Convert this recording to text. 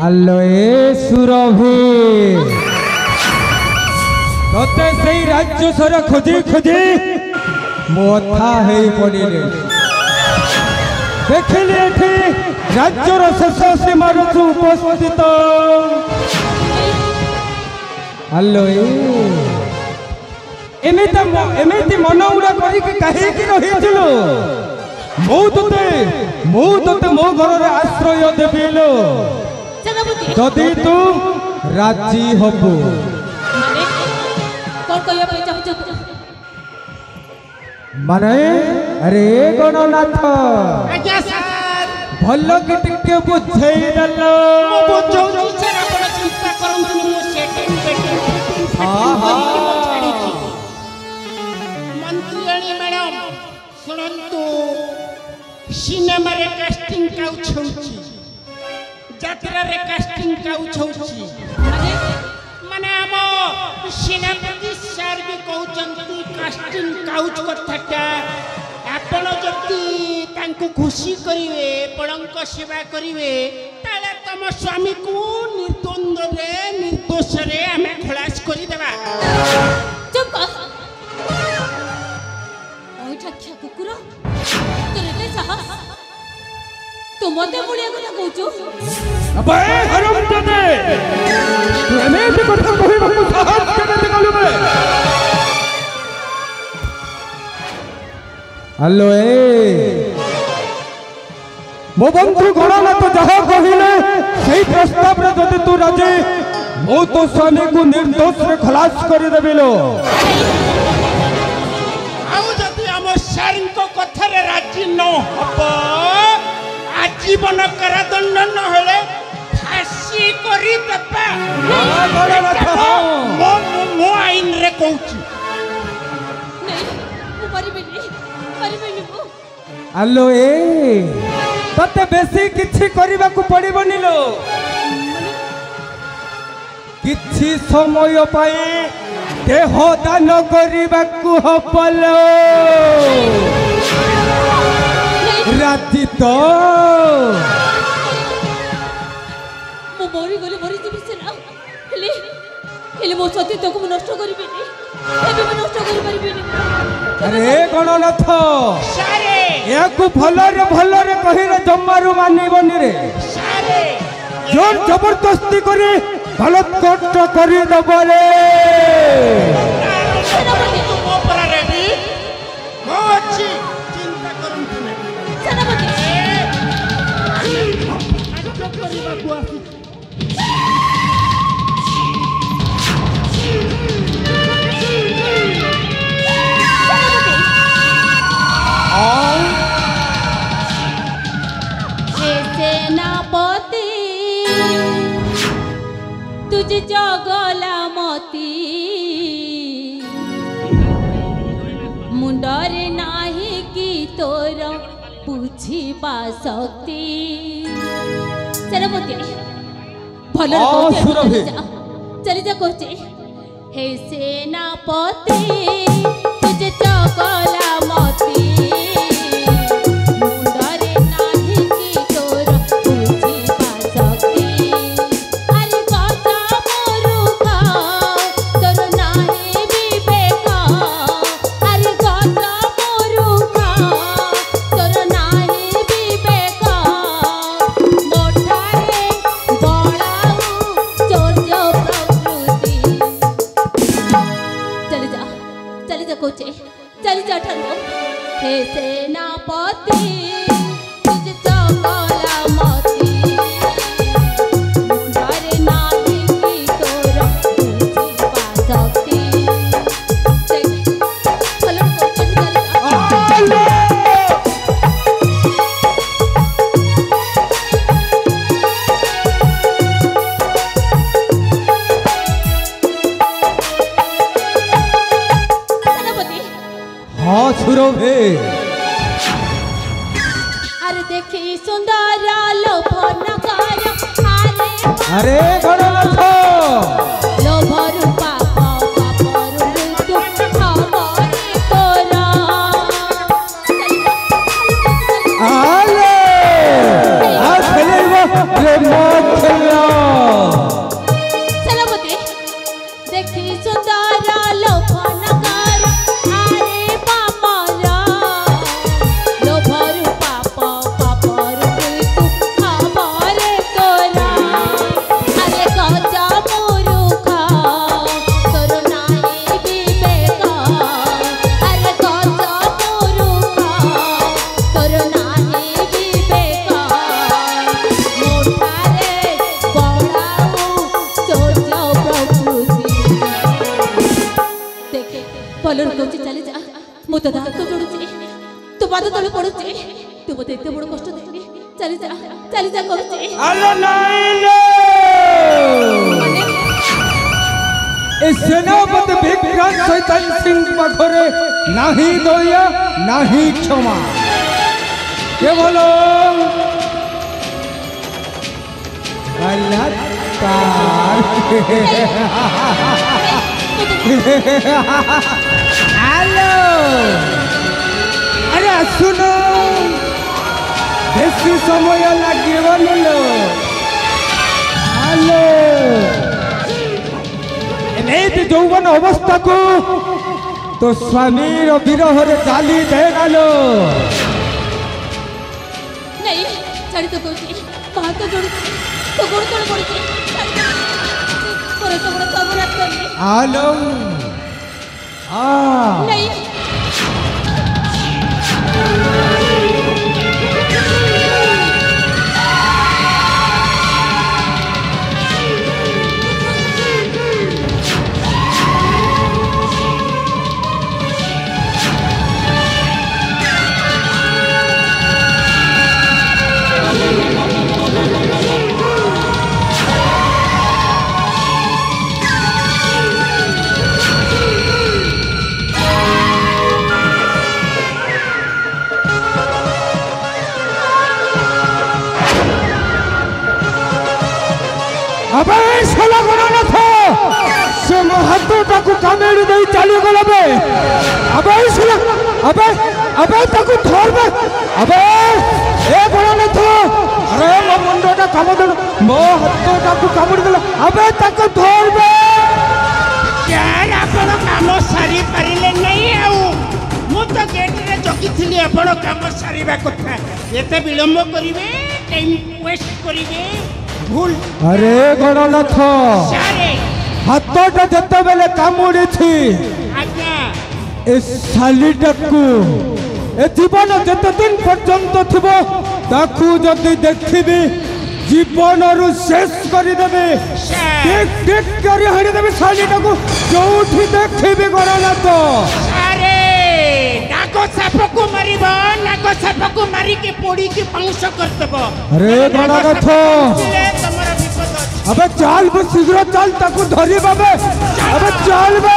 আলোয়ে সুরভি তোতে সেই রাজ্য সারা খুঁজি খুঁজি মথা হয়ে পড়িলে দেখিলি এটি রাজ্যর শেষ সীমার উপস্থিত আলোয়ে এমিতি মন উড়া করিকি কাহিকি রহিছিল মু তোতে মো ঘরে আশ্রয় দেবিলো যদি তু রাজি হবু মানে আরে গণনাথ ভাল কি টিকে বুঝাই দেল मंत्री मैडम शुणु सिनेमा रे कास्टिंग काउछ होछि यात्रा रे कास्टिंग काउछ होछि माने हम सेनापति सर भी कहउचंती कास्टिंग काउछ कथाटा आपण जति तांको खुशी करिवे पड़ंक सेवा करिवे ताले तम स्वामी को निर्द्वंद रे निर्दोष रे हमें खलास करि देबा चुप ओइठाख्या कुकुर तोरे साहस तू मते मुड़िया কথা कहउछु अबे हरम तने तू एमेति কথা কহিବାକୁ সাহস কেনে কলু বে हेलो ए मो बंधु गणनाथ जहा कहिले सही प्रस्ताव रे जदि तू राजी मो तो स्वामी को निर्दोष रे खलास करि देबिलो आउ जदि हम सर को कथा रे राजी न हबो आजीवन कारादंड न होले फांसी करि देबा मो आईन रे कहूची हेलो ए तते बेसी किछि करिबा को पड़िबनी लो किछि समय पाई देह दान करिबा को हपलो राति तो मो मोरी गले मरी जिबि सेना हेले मो सती तो को नष्ट करिबेनी एबे मैं नष्ट करि परिबेनी अरे गणनाथ सारे याकु भलरे कहिरे जम्मारु मानिबनी रे सारे जोर जबरदस्ती करी गलत कष्ट करी दबरे सेनापति तू मो पर रेडी मो अछि चिंता करन तुमे सेनापति आज करिबा को आसी सेनापति तुझे जगला मती मुंडरे नाही की तोर बुझिबा शक्ति सेनापति भलो चली जा कहचे हे सेनापति तुझे जगला मती चली जा ठनो हे सेनापति तुझे चगला मती मुंडरे नाही की तोर बुझिबा शक्ति भलो चली हाँ सुरभि अरे देखी सुंदर लोभन कर अरे गणनाथ लोभ रूपा पापर मृत्यु खबरी तोरा आले आ खेलबो रे मो खेला ମୁଁ ତ ହାତ ଯୋଡୁଛି ତୁ ପାଦ ତଳେ ପଡୁଛି ତୁ ମତେ ଏତେ ବଡ କଷ୍ଟ ଦେଇନି ଚାଲି ଯା କହୁଛି ଆଲୋ ନାଇଲୋ ଏ ସେନାପତି ବିକ୍ରାନ୍ତ ଶୈତାନ ସିଂହ ପାଖରେ ନାହିଁ ଦୟା ନାହିଁ କ୍ଷମା କେବଳ ବଳାତ୍କାର ଆଲୋ अरे सुनो बेसी समय लगे लो हेलो नहीं यौवन अवस्था को तो स्वामी विरह जाली दे गलो नहीं छाड़ी तो कोची हाथ जोड़ तो गोड़ तोड़ पड़ती पर तो बड़ा खबर करनी हेलो नहीं अबे साला गणना था से महत्वटा को कामेड़ी दे चली गला बे अबे साला अबे ताको धर बे अबे ए गणना था अरे मो मुंडटा काम दे मो हाथटा को कामुड़ी देला अबे ताको धर बे यार आपण काम सारी परिले नहीं आउ मु तो गेट रे जगी थिली आपण काम सारीबा कथा एते विलंब करिवे टाइम वेस्ट करिवे भूल अरे गणनाथ हाथटा जते बेले कामुड़ी थी आज्ञा ए सालीटाकू ए जीवन जते दिन पर्यंत थिबो ताकू जदि देखिबी जीवन रु शेष कर देबे टिक टिक करी हड़ी देबे सालीटाकू जोठी देखिबी गणनाथ अरे नागो साप को मारिबो नागो साप को मारी के पोड़ी के पांच कर देबो अरे गणनाथ तमरा विपद अबे चाल बे शीघ्र चाल ताकू धरी बाबे अबे चाल बे